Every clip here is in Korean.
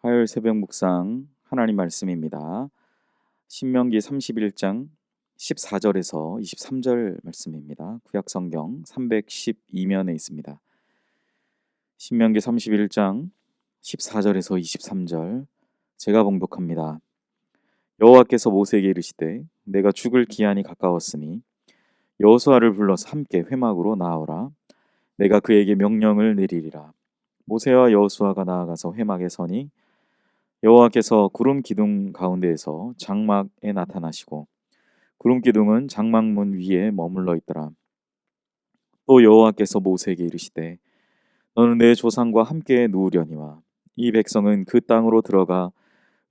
화요일 새벽 묵상 하나님 말씀입니다. 신명기 31장 14절에서 23절 말씀입니다. 구약 성경 312면에 있습니다. 신명기 31장 14절에서 23절 제가 봉독합니다. 여호와께서 모세에게 이르시되 내가 죽을 기한이 가까웠으니 여호수아를 불러서 함께 회막으로 나아오라. 내가 그에게 명령을 내리리라. 모세와 여호수아가 나아가서 회막에 서니 여호와께서 구름 기둥 가운데에서 장막에 나타나시고 구름 기둥은 장막문 위에 머물러 있더라. 또 여호와께서 모세에게 이르시되 너는 내 조상과 함께 누우려니와 이 백성은 그 땅으로 들어가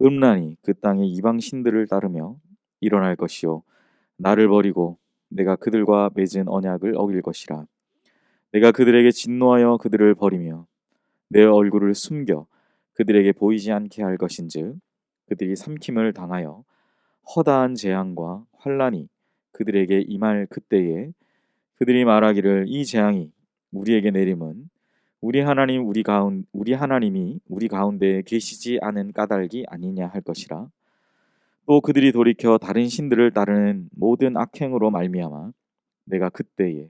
음란히 그 땅의 이방 신들을 따르며 일어날 것이요 나를 버리고 내가 그들과 맺은 언약을 어길 것이라. 내가 그들에게 진노하여 그들을 버리며 내 얼굴을 숨겨 그들에게 보이지 않게 할 것인즉 그들이 삼킴을 당하여 허다한 재앙과 환란이 그들에게 임할 그때에 그들이 말하기를 이 재앙이 우리에게 내림은 우리 하나님이 우리 가운데에 계시지 않은 까닭이 아니냐 할 것이라. 또 그들이 돌이켜 다른 신들을 따르는 모든 악행으로 말미암아 내가 그때에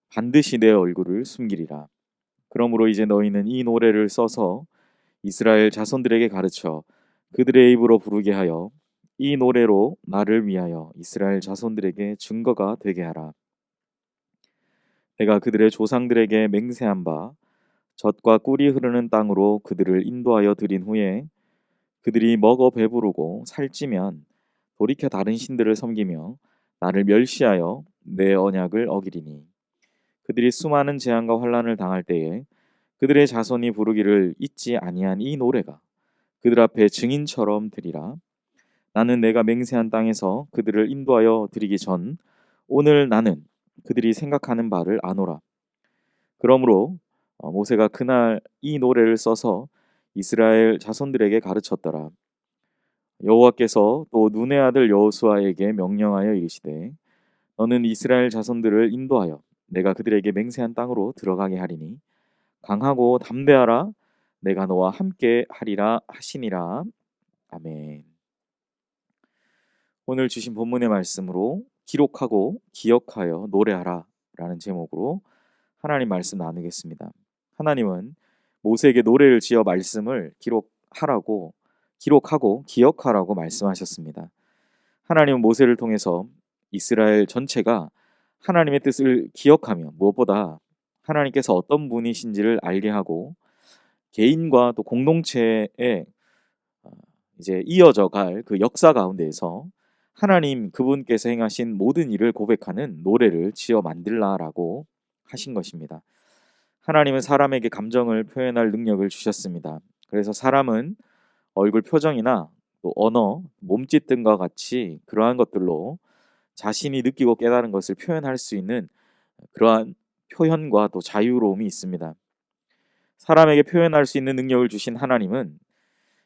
반드시 내 얼굴을 숨기리라. 그러므로 이제 너희는 이 노래를 써서 이스라엘 자손들에게 가르쳐 그들의 입으로 부르게 하여 이 노래로 나를 위하여 이스라엘 자손들에게 증거가 되게 하라. 내가 그들의 조상들에게 맹세한 바 젖과 꿀이 흐르는 땅으로 그들을 인도하여 들인 후에 그들이 먹어 배부르고 살찌면 돌이켜 다른 신들을 섬기며 나를 멸시하여 내 언약을 어기리니 그들이 수많은 재앙과 환난을 당할 때에 그들의 자손이 부르기를 잊지 아니한 이 노래가 그들 앞에 증인처럼 되리라. 나는 내가 맹세한 땅에서 그들을 인도하여 드리기 전 오늘 나는 그들이 생각하는 바를 아노라. 그러므로 모세가 그날 이 노래를 써서 이스라엘 자손들에게 가르쳤더라. 여호와께서 또 눈의 아들 여호수아에게 명령하여 이르시되 너는 이스라엘 자손들을 인도하여 내가 그들에게 맹세한 땅으로 들어가게 하리니 강하고 담대하라. 내가 너와 함께 하리라 하시니라. 아멘. 오늘 주신 본문의 말씀으로 기록하고 기억하여 노래하라 라는 제목으로 하나님 말씀 나누겠습니다. 하나님은 모세에게 노래를 지어 말씀을 기록하고 기억하라고 말씀하셨습니다. 하나님은 모세를 통해서 이스라엘 전체가 하나님의 뜻을 기억하며 무엇보다 하나님께서 어떤 분이신지를 알게 하고 개인과 또 공동체에 이제 이어져 갈 그 역사 가운데에서 하나님 그분께서 행하신 모든 일을 고백하는 노래를 지어 만들라라고 하신 것입니다. 하나님은 사람에게 감정을 표현할 능력을 주셨습니다. 그래서 사람은 얼굴 표정이나 또 언어, 몸짓 등과 같이 그러한 것들로 자신이 느끼고 깨달은 것을 표현할 수 있는 그러한 표현과 또 자유로움이 있습니다. 사람에게 표현할 수 있는 능력을 주신 하나님은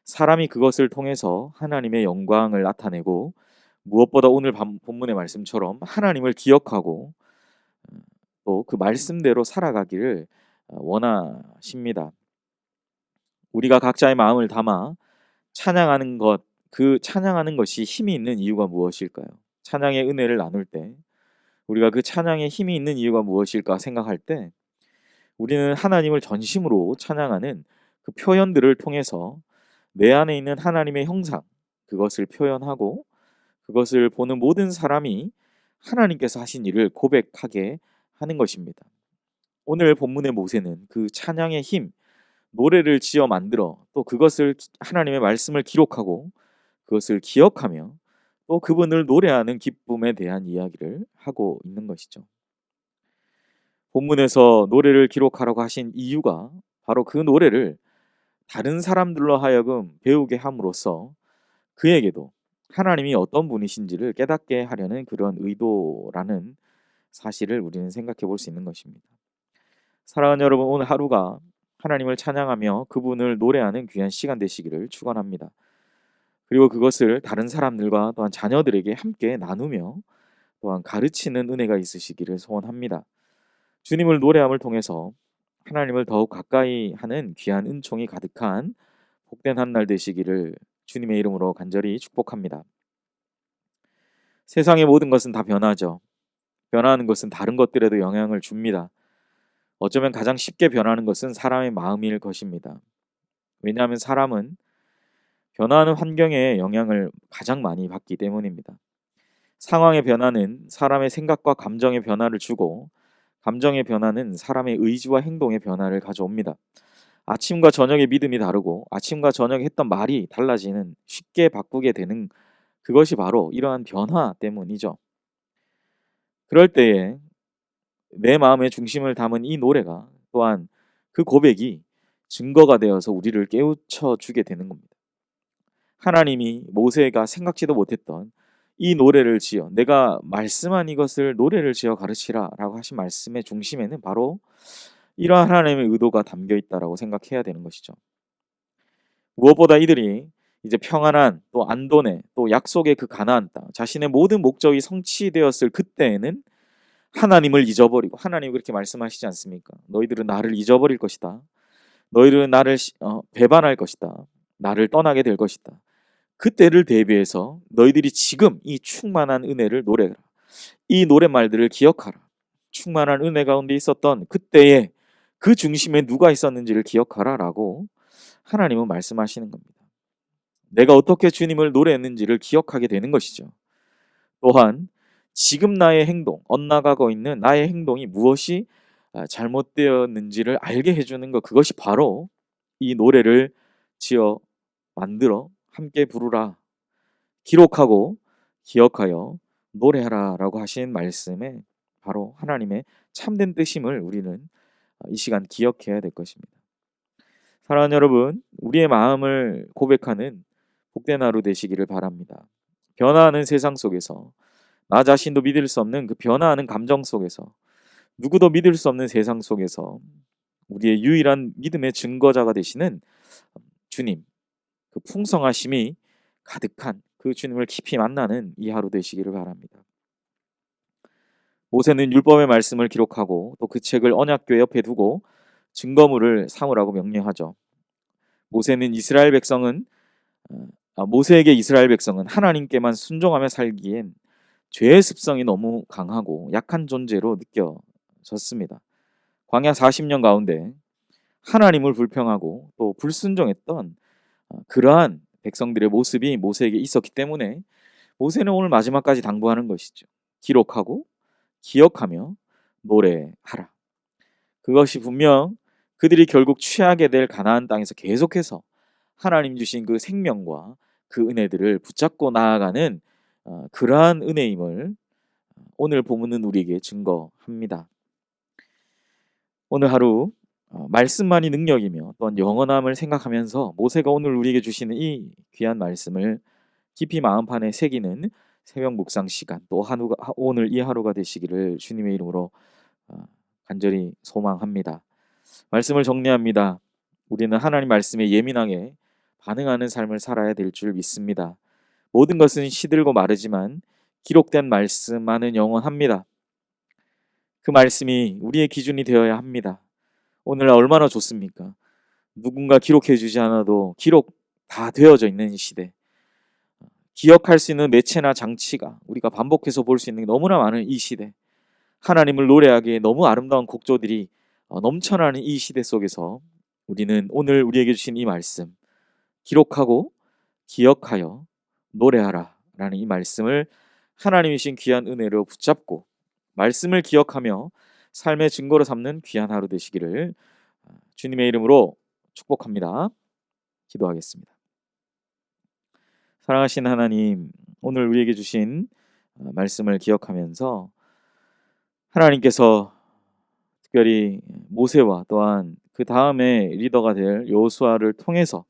사람이 그것을 통해서 하나님의 영광을 나타내고 무엇보다 오늘 본문의 말씀처럼 하나님을 기억하고 또 그 말씀대로 살아가기를 원하십니다. 우리가 각자의 마음을 담아 찬양하는 것, 그 찬양하는 것이 힘이 있는 이유가 무엇일까요? 찬양의 은혜를 나눌 때 우리가 그 찬양에 힘이 있는 이유가 무엇일까 생각할 때 우리는 하나님을 전심으로 찬양하는 그 표현들을 통해서 내 안에 있는 하나님의 형상, 그것을 표현하고 그것을 보는 모든 사람이 하나님께서 하신 일을 고백하게 하는 것입니다. 오늘 본문의 모세는 그 찬양의 힘, 노래를 지어 만들어 또 그것을 하나님의 말씀을 기록하고 그것을 기억하며 또 그분을 노래하는 기쁨에 대한 이야기를 하고 있는 것이죠. 본문에서 노래를 기록하라고 하신 이유가 바로 그 노래를 다른 사람들로 하여금 배우게 함으로써 그에게도 하나님이 어떤 분이신지를 깨닫게 하려는 그런 의도라는 사실을 우리는 생각해 볼 수 있는 것입니다. 사랑하는 여러분, 오늘 하루가 하나님을 찬양하며 그분을 노래하는 귀한 시간 되시기를 축원합니다. 그리고 그것을 다른 사람들과 또한 자녀들에게 함께 나누며 또한 가르치는 은혜가 있으시기를 소원합니다. 주님을 노래함을 통해서 하나님을 더욱 가까이 하는 귀한 은총이 가득한 복된 한 날 되시기를 주님의 이름으로 간절히 축복합니다. 세상의 모든 것은 다 변하죠. 변화하는 것은 다른 것들에도 영향을 줍니다. 어쩌면 가장 쉽게 변하는 것은 사람의 마음일 것입니다. 왜냐하면 사람은 변화하는 환경에 영향을 가장 많이 받기 때문입니다. 상황의 변화는 사람의 생각과 감정의 변화를 주고, 감정의 변화는 사람의 의지와 행동의 변화를 가져옵니다. 아침과 저녁의 믿음이 다르고 아침과 저녁에 했던 말이 달라지는, 쉽게 바꾸게 되는, 그것이 바로 이러한 변화 때문이죠. 그럴 때에 내 마음의 중심을 담은 이 노래가, 또한 그 고백이 증거가 되어서 우리를 깨우쳐 주게 되는 겁니다. 하나님이 모세가 생각지도 못했던 이 노래를 지어, 내가 말씀한 이것을 노래를 지어 가르치라 라고 하신 말씀의 중심에는 바로 이러한 하나님의 의도가 담겨 있다라고 생각해야 되는 것이죠. 무엇보다 이들이 이제 평안한, 또 안돈의, 또 약속의 그 가나안 땅, 자신의 모든 목적이 성취되었을 그때에는 하나님을 잊어버리고, 하나님 그렇게 말씀하시지 않습니까? 너희들은 나를 잊어버릴 것이다. 너희들은 나를 배반할 것이다. 나를 떠나게 될 것이다. 그때를 대비해서 너희들이 지금 이 충만한 은혜를 노래하라. 이 노랫말들을 기억하라. 충만한 은혜 가운데 있었던 그때에 그 중심에 누가 있었는지를 기억하라 라고 하나님은 말씀하시는 겁니다. 내가 어떻게 주님을 노래했는지를 기억하게 되는 것이죠. 또한 지금 나의 행동, 엇나가고 있는 나의 행동이 무엇이 잘못되었는지를 알게 해주는 것, 그것이 바로 이 노래를 지어 만들어 함께 부르라, 기록하고 기억하여 노래하라 라고 하신 말씀에 바로 하나님의 참된 뜻임을 우리는 이 시간 기억해야 될 것입니다. 사랑하는 여러분, 우리의 마음을 고백하는 복된 하루 되시기를 바랍니다. 변화하는 세상 속에서, 나 자신도 믿을 수 없는 그 변화하는 감정 속에서, 누구도 믿을 수 없는 세상 속에서 우리의 유일한 믿음의 증거자가 되시는 주님, 그 풍성하심이 가득한 그 주님을 깊이 만나는 이 하루 되시기를 바랍니다. 모세는 율법의 말씀을 기록하고 또 그 책을 언약궤 옆에 두고 증거물을 삼으라고 명령하죠. 모세에게 이스라엘 백성은 하나님께만 순종하며 살기엔 죄의 습성이 너무 강하고 약한 존재로 느껴졌습니다. 광야 40년 가운데 하나님을 불평하고 또 불순종했던 그러한 백성들의 모습이 모세에게 있었기 때문에 모세는 오늘 마지막까지 당부하는 것이죠. 기록하고 기억하며 노래하라. 그것이 분명 그들이 결국 취하게 될 가나안 땅에서 계속해서 하나님 주신 그 생명과 그 은혜들을 붙잡고 나아가는 그러한 은혜임을 오늘 본문은 우리에게 증거합니다. 오늘 하루 말씀만이 능력이며 또한 영원함을 생각하면서 모세가 오늘 우리에게 주시는 이 귀한 말씀을 깊이 마음판에 새기는 새벽 묵상 시간, 또 오늘 이 하루가 되시기를 주님의 이름으로 간절히 소망합니다. 말씀을 정리합니다. 우리는 하나님 말씀에 예민하게 반응하는 삶을 살아야 될 줄 믿습니다. 모든 것은 시들고 마르지만 기록된 말씀만은 영원합니다. 그 말씀이 우리의 기준이 되어야 합니다. 오늘 얼마나 좋습니까? 누군가 기록해 주지 않아도 기록 다 되어져 있는 이 시대, 기억할 수 있는 매체나 장치가 우리가 반복해서 볼 수 있는 게 너무나 많은 이 시대, 하나님을 노래하기에 너무 아름다운 곡조들이 넘쳐나는 이 시대 속에서 우리는 오늘 우리에게 주신 이 말씀, 기록하고 기억하여 노래하라 라는 이 말씀을 하나님이신 귀한 은혜로 붙잡고 말씀을 기억하며 삶의 증거로 삼는 귀한 하루 되시기를 주님의 이름으로 축복합니다. 기도하겠습니다. 사랑하신 하나님, 오늘 우리에게 주신 말씀을 기억하면서 하나님께서 특별히 모세와 또한 그 다음에 리더가 될 여호수아를 통해서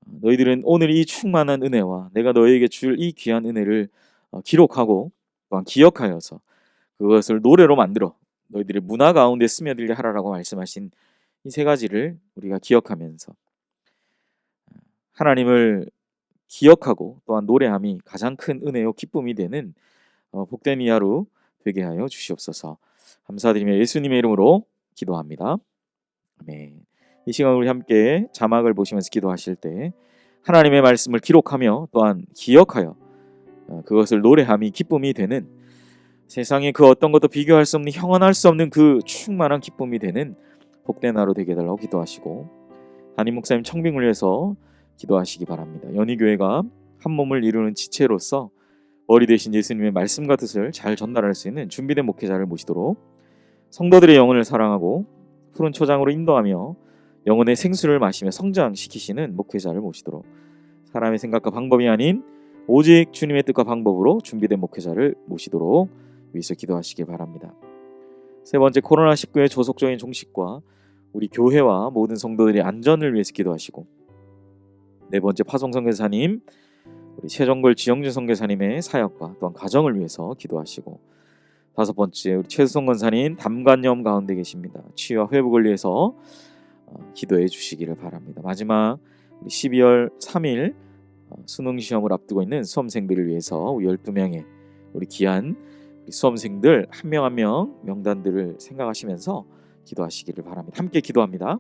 너희들은 오늘 이 충만한 은혜와 내가 너희에게 줄 이 귀한 은혜를 기록하고 또한 기억하여서 그것을 노래로 만들어 너희들의 문화 가운데 스며들게 하라라고 말씀하신 이 세 가지를 우리가 기억하면서 하나님을 기억하고 또한 노래함이 가장 큰 은혜요 기쁨이 되는 복된 이 하루 되게 하여 주시옵소서. 감사드리며 예수님의 이름으로 기도합니다. 아멘. 이 시간 우리 함께 자막을 보시면서 기도하실 때 하나님의 말씀을 기록하며 또한 기억하여 그것을 노래함이 기쁨이 되는, 세상에 그 어떤 것도 비교할 수 없는, 형언할 수 없는 그 충만한 기쁨이 되는 복된 하루 되게 해달라고 기도하시고, 담임 목사님 청빙을 위해서 기도하시기 바랍니다. 연희교회가 한 몸을 이루는 지체로서 머리 대신 예수님의 말씀과 뜻을 잘 전달할 수 있는 준비된 목회자를 모시도록, 성도들의 영혼을 사랑하고 푸른 초장으로 인도하며 영혼의 생수를 마시며 성장시키시는 목회자를 모시도록, 사람의 생각과 방법이 아닌 오직 주님의 뜻과 방법으로 준비된 목회자를 모시도록 위해서 기도하시기 바랍니다. 세 번째, 코로나19의 조속적인 종식과 우리 교회와 모든 성도들의 안전을 위해서 기도하시고, 네 번째, 파송 선교사님, 우리 최정걸 지영준 선교사님의 사역과 또한 가정을 위해서 기도하시고, 다섯 번째, 우리 최수성 권사님 담관염 가운데 계십니다. 치유와 회복을 위해서 기도해 주시기를 바랍니다. 마지막, 우리 12월 3일 수능 시험을 앞두고 있는 수험생들을 위해서 우리 12명의 우리 귀한 우리 수험생들 한 명 한 명 명단들을 생각하시면서 기도하시기를 바랍니다. 함께 기도합니다.